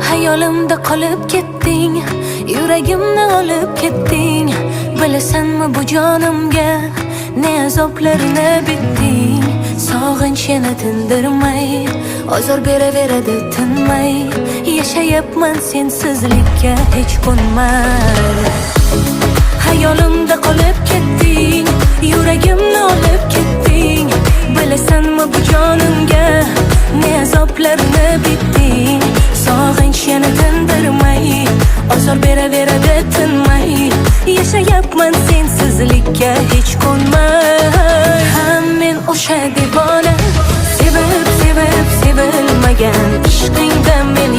Hayolimda qolib ketding, yuragimni olib ketding. Bilasanmi bu jonimga ne azoblarni bitding. Sog'inch yana tindirmay, ozor beraveradi tinmay. Yashayapman sensizlikka hech ko'nmay. Hayolimda qolib ketding, yuragimni olib ketding. Bilasanmi bu jonimga ne azoblarni bitding. Sog'inch yana tindirmay, ozor beraveradi tinmay. Yashayapman sensizlikka hech ko'nmay. Men o'sha devona, sevib sevilmagan ishqingda men